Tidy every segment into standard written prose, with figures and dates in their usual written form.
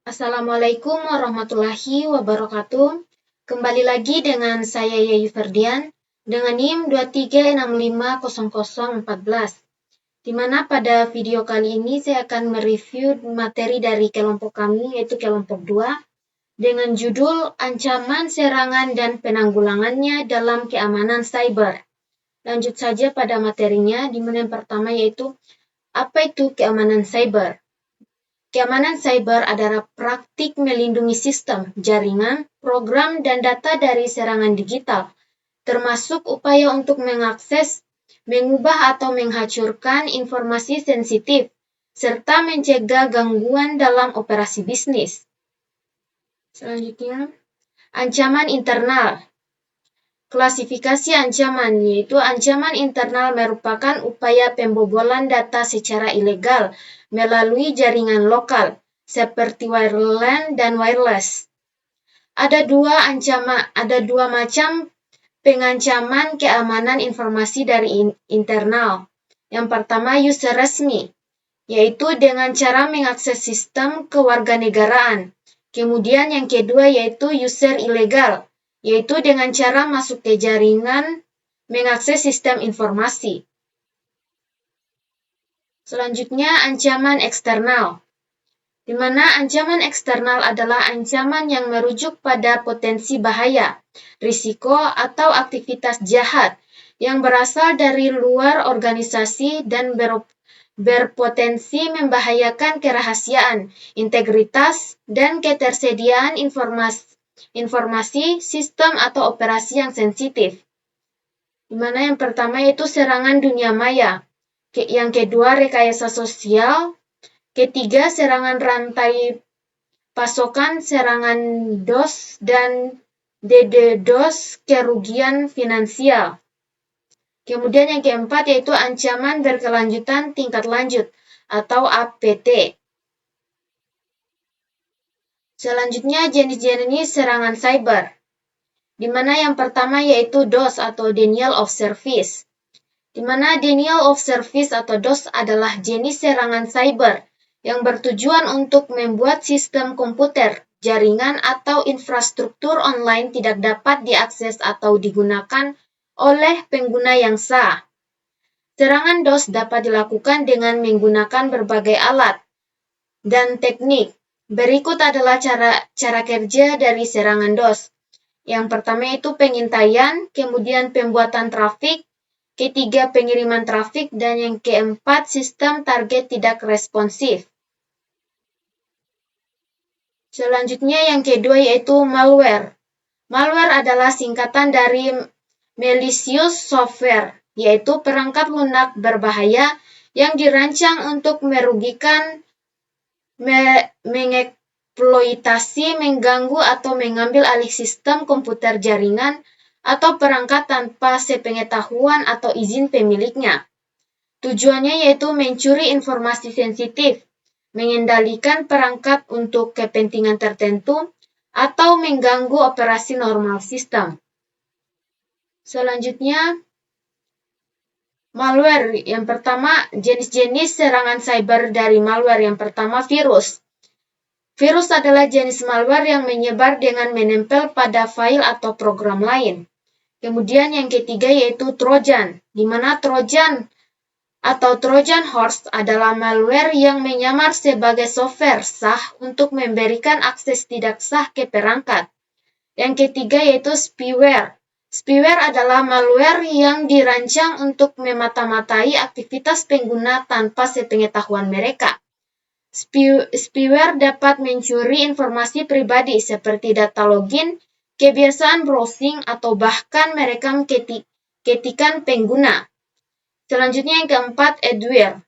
Assalamualaikum warahmatullahi wabarakatuh. Kembali lagi dengan saya Yayu Ferdian dengan NIM 23650014. Di mana pada video kali ini saya akan mereview materi dari kelompok kami yaitu kelompok 2 dengan judul Ancaman, Serangan, dan Penanggulangannya dalam Keamanan Cyber. Lanjut saja pada materinya, di mana yang pertama yaitu apa itu keamanan cyber? Keamanan cyber adalah praktik melindungi sistem, jaringan, program, dan data dari serangan digital, termasuk upaya untuk mengakses, mengubah atau menghancurkan informasi sensitif, serta mencegah gangguan dalam operasi bisnis. Selanjutnya, ancaman internal. Klasifikasi ancaman, yaitu ancaman internal merupakan upaya pembobolan data secara ilegal melalui jaringan lokal, seperti wireline dan wireless. Ada dua macam pengancaman keamanan informasi dari internal. Yang pertama, user resmi, yaitu dengan cara mengakses sistem kewarganegaraan. Kemudian yang kedua yaitu user ilegal, yaitu dengan cara masuk ke jaringan mengakses sistem informasi. Selanjutnya, ancaman eksternal, di mana ancaman eksternal adalah ancaman yang merujuk pada potensi bahaya, risiko, atau aktivitas jahat yang berasal dari luar organisasi dan berpotensi membahayakan kerahasiaan, integritas, dan ketersediaan informasi, sistem, atau operasi yang sensitif. Di mana yang pertama yaitu serangan dunia maya, yang kedua rekayasa sosial, ketiga serangan rantai pasokan, serangan DOS, dan DDoS, kerugian finansial. Kemudian yang keempat yaitu ancaman berkelanjutan tingkat lanjut atau APT. Selanjutnya jenis-jenis serangan cyber, di mana yang pertama yaitu DOS atau Denial of Service. Di mana Denial of Service atau DOS adalah jenis serangan cyber yang bertujuan untuk membuat sistem komputer, jaringan, atau infrastruktur online tidak dapat diakses atau digunakan oleh pengguna yang sah. Serangan DOS dapat dilakukan dengan menggunakan berbagai alat dan teknik. Berikut adalah cara kerja dari serangan DOS. Yang pertama itu pengintaian, kemudian pembuatan trafik, ketiga pengiriman trafik, dan yang keempat sistem target tidak responsif. Selanjutnya yang kedua yaitu malware. Malware adalah singkatan dari malicious software, yaitu perangkat lunak berbahaya yang dirancang untuk merugikan, mengeksploitasi, mengganggu, atau mengambil alih sistem komputer jaringan atau perangkat tanpa sepengetahuan atau izin pemiliknya. Tujuannya yaitu mencuri informasi sensitif, mengendalikan perangkat untuk kepentingan tertentu, atau mengganggu operasi normal sistem. Selanjutnya, malware. Yang pertama, jenis-jenis serangan cyber dari malware. Yang pertama, virus. Virus adalah jenis malware yang menyebar dengan menempel pada file atau program lain. Kemudian yang ketiga yaitu Trojan, di mana Trojan atau Trojan horse adalah malware yang menyamar sebagai software sah untuk memberikan akses tidak sah ke perangkat. Yang ketiga yaitu spyware. Spyware adalah malware yang dirancang untuk memata-matai aktivitas pengguna tanpa sepengetahuan mereka. Spyware dapat mencuri informasi pribadi seperti data login, kebiasaan browsing, atau bahkan merekam ketikan pengguna. Selanjutnya yang keempat, adware.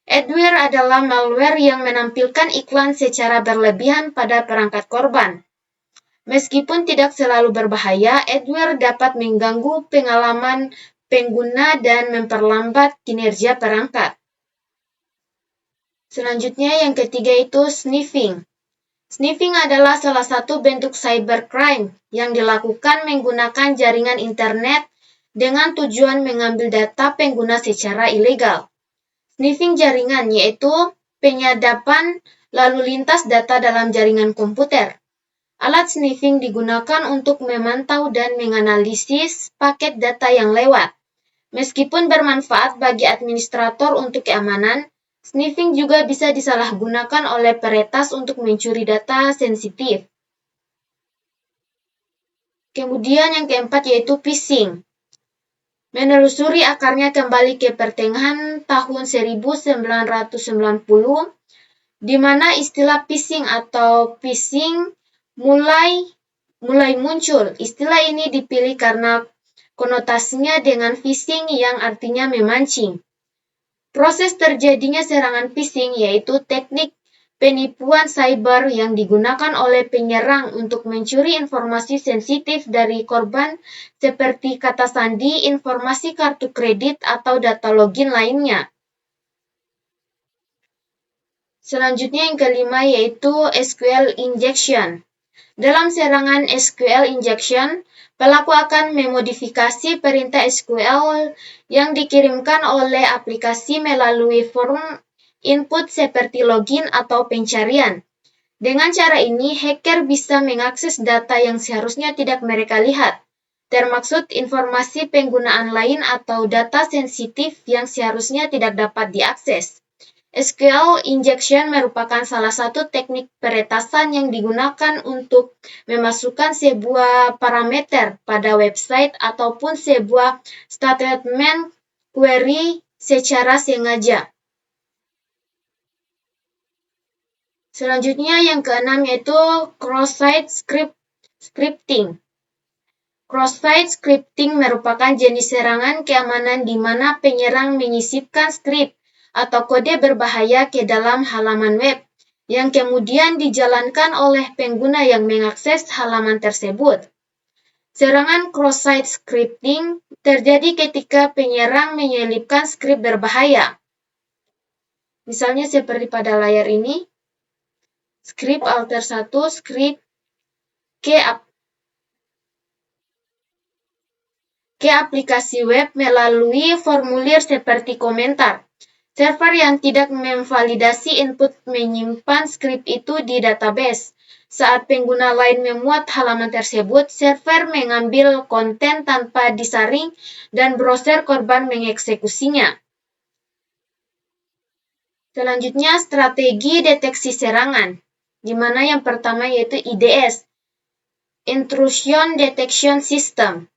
Adware adalah malware yang menampilkan iklan secara berlebihan pada perangkat korban. Meskipun tidak selalu berbahaya, adware dapat mengganggu pengalaman pengguna dan memperlambat kinerja perangkat. Selanjutnya yang ketiga itu sniffing. Sniffing adalah salah satu bentuk cybercrime yang dilakukan menggunakan jaringan internet dengan tujuan mengambil data pengguna secara ilegal. Sniffing jaringan yaitu penyadapan lalu lintas data dalam jaringan komputer. Alat sniffing digunakan untuk memantau dan menganalisis paket data yang lewat. Meskipun bermanfaat bagi administrator untuk keamanan, sniffing juga bisa disalahgunakan oleh peretas untuk mencuri data sensitif. Kemudian yang keempat yaitu phishing. Menelusuri akarnya kembali ke pertengahan tahun 1990, di mana istilah phishing atau phishing mulai muncul. Istilah ini dipilih karena konotasinya dengan phishing yang artinya memancing. Proses terjadinya serangan phishing yaitu teknik penipuan cyber yang digunakan oleh penyerang untuk mencuri informasi sensitif dari korban seperti kata sandi, informasi kartu kredit, atau data login lainnya. Selanjutnya yang kelima yaitu SQL injection. Dalam serangan SQL injection, pelaku akan memodifikasi perintah SQL yang dikirimkan oleh aplikasi melalui form input seperti login atau pencarian. Dengan cara ini, hacker bisa mengakses data yang seharusnya tidak mereka lihat, termaksud informasi penggunaan lain atau data sensitif yang seharusnya tidak dapat diakses. SQL injection merupakan salah satu teknik peretasan yang digunakan untuk memasukkan sebuah parameter pada website ataupun sebuah statement query secara sengaja. Selanjutnya yang keenam yaitu cross-site scripting. Cross-site scripting merupakan jenis serangan keamanan di mana penyerang menyisipkan skrip atau kode berbahaya ke dalam halaman web yang kemudian dijalankan oleh pengguna yang mengakses halaman tersebut. Serangan cross-site scripting terjadi ketika penyerang menyelipkan skrip berbahaya. Misalnya seperti pada layar ini. Skrip alter 1, skrip ke aplikasi web melalui formulir seperti komentar. Server yang tidak memvalidasi input menyimpan skrip itu di database. Saat pengguna lain memuat halaman tersebut, server mengambil konten tanpa disaring dan browser korban mengeksekusinya. Selanjutnya, strategi deteksi serangan. Di mana yang pertama yaitu IDS, Intrusion Detection System.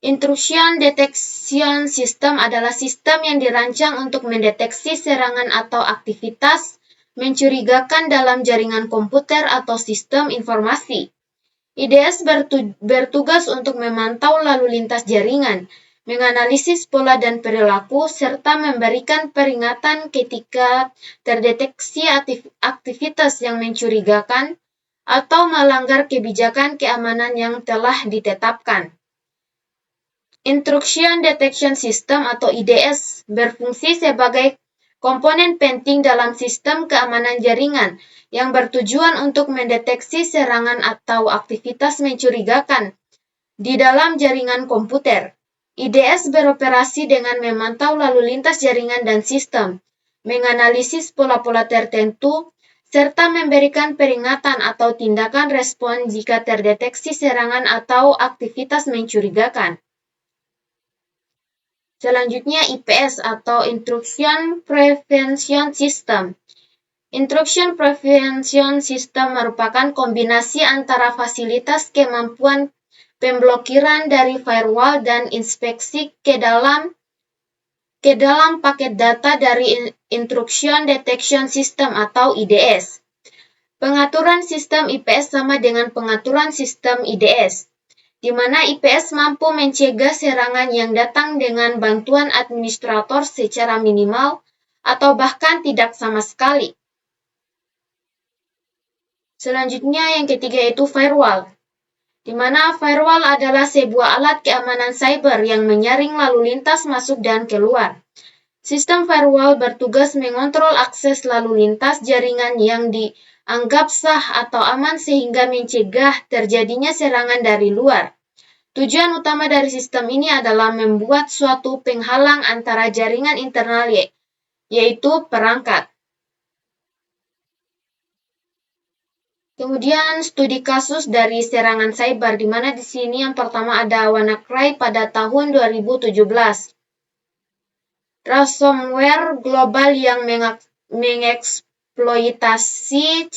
Intrusion Detection System adalah sistem yang dirancang untuk mendeteksi serangan atau aktivitas mencurigakan dalam jaringan komputer atau sistem informasi. IDS bertugas untuk memantau lalu lintas jaringan, menganalisis pola dan perilaku, serta memberikan peringatan ketika terdeteksi aktivitas yang mencurigakan atau melanggar kebijakan keamanan yang telah ditetapkan. Intrusion Detection System atau IDS berfungsi sebagai komponen penting dalam sistem keamanan jaringan yang bertujuan untuk mendeteksi serangan atau aktivitas mencurigakan di dalam jaringan komputer. IDS beroperasi dengan memantau lalu lintas jaringan dan sistem, menganalisis pola-pola tertentu, serta memberikan peringatan atau tindakan respon jika terdeteksi serangan atau aktivitas mencurigakan. Selanjutnya IPS atau Intrusion Prevention System. Intrusion Prevention System merupakan kombinasi antara fasilitas kemampuan pemblokiran dari firewall dan inspeksi ke dalam paket data dari Intrusion Detection System atau IDS. Pengaturan sistem IPS sama dengan pengaturan sistem IDS, di mana IPS mampu mencegah serangan yang datang dengan bantuan administrator secara minimal atau bahkan tidak sama sekali. Selanjutnya yang ketiga yaitu firewall, di mana firewall adalah sebuah alat keamanan cyber yang menyaring lalu lintas masuk dan keluar. Sistem firewall bertugas mengontrol akses lalu lintas jaringan yang dianggap sah atau aman sehingga mencegah terjadinya serangan dari luar. Tujuan utama dari sistem ini adalah membuat suatu penghalang antara jaringan internal yaitu perangkat Kemudian studi kasus dari serangan cyber, di mana di sini yang pertama ada WannaCry pada tahun 2017. Ransomware global yang mengeksploitasi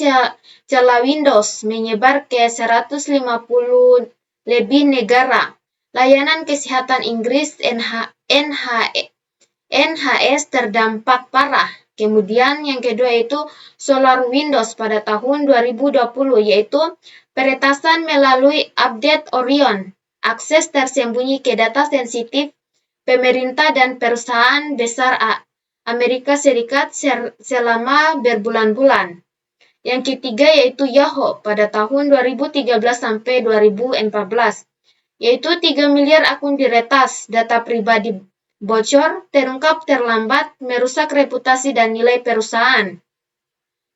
celah Windows menyebar ke 150 lebih negara. Layanan kesehatan Inggris NHS terdampak parah. Kemudian yang kedua yaitu SolarWindows pada tahun 2020, yaitu peretasan melalui update Orion, akses tersembunyi ke data sensitif pemerintah dan perusahaan besar Amerika Serikat selama berbulan-bulan. Yang ketiga yaitu Yahoo pada tahun 2013 sampai 2014, yaitu 3 miliar akun diretas, data pribadi bocor, terungkap terlambat, merusak reputasi dan nilai perusahaan.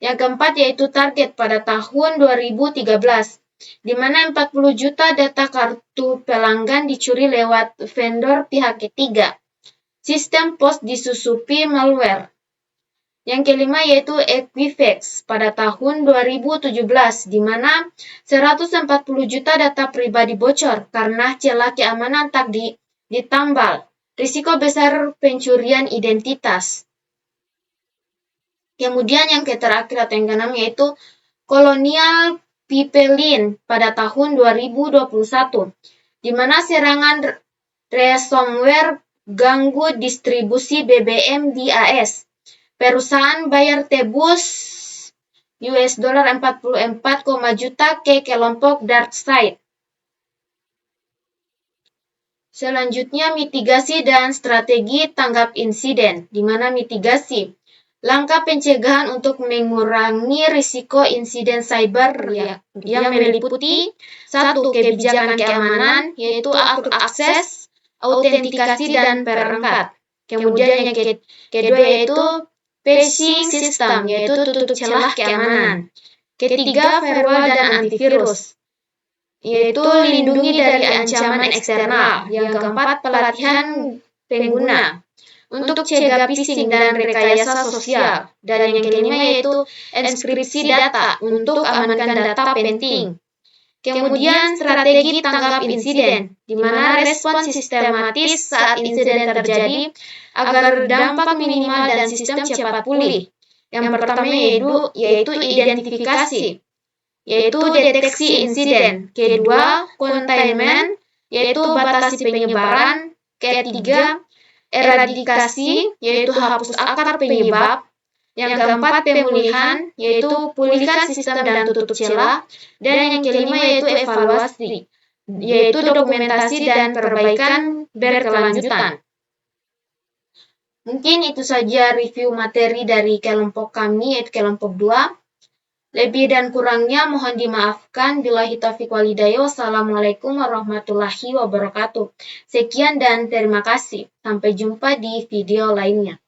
Yang keempat yaitu Target pada tahun 2013, di mana 40 juta data kartu pelanggan dicuri lewat vendor pihak ketiga. Sistem pos disusupi malware. Yang kelima yaitu Equifax pada tahun 2017, di mana 140 juta data pribadi bocor karena celah keamanan tak ditambal. Risiko besar pencurian identitas. Kemudian yang terakhir atau yang keenam yaitu Colonial Pipeline pada tahun 2021, di mana serangan ransomware ganggu distribusi BBM di AS. Perusahaan bayar tebus $44 juta ke kelompok DarkSide. Selanjutnya, mitigasi dan strategi tanggap insiden, di mana mitigasi langkah pencegahan untuk mengurangi risiko insiden cyber yang meliputi 1. Kebijakan keamanan, yaitu atur akses, autentikasi, dan perangkat. Kemudian yang kedua yaitu phishing system, yaitu tutup celah keamanan. Ketiga, firewall dan antivirus, yaitu lindungi dari ancaman eksternal. Yang keempat, pelatihan pengguna untuk cegah phishing dan rekayasa sosial. Dan yang kelima yaitu enkripsi data untuk amankan data penting. Kemudian strategi tanggap insiden, di mana respons sistematis saat insiden terjadi agar dampak minimal dan sistem cepat pulih. Yang pertama yaitu identifikasi, yaitu deteksi insiden. Kedua, containment, yaitu batasi penyebaran. Ketiga, eradikasi, yaitu hapus akar penyebab. Yang keempat, pemulihan, yaitu pulihkan sistem dan tutup celah. Dan yang kelima yaitu evaluasi, yaitu dokumentasi dan perbaikan berkelanjutan. Mungkin itu saja review materi dari kelompok kami, yaitu kelompok 2. Lebih dan kurangnya mohon dimaafkan. Billahi taufiq wal hidayah. Wassalamualaikum warahmatullahi wabarakatuh. Sekian dan terima kasih. Sampai jumpa di video lainnya.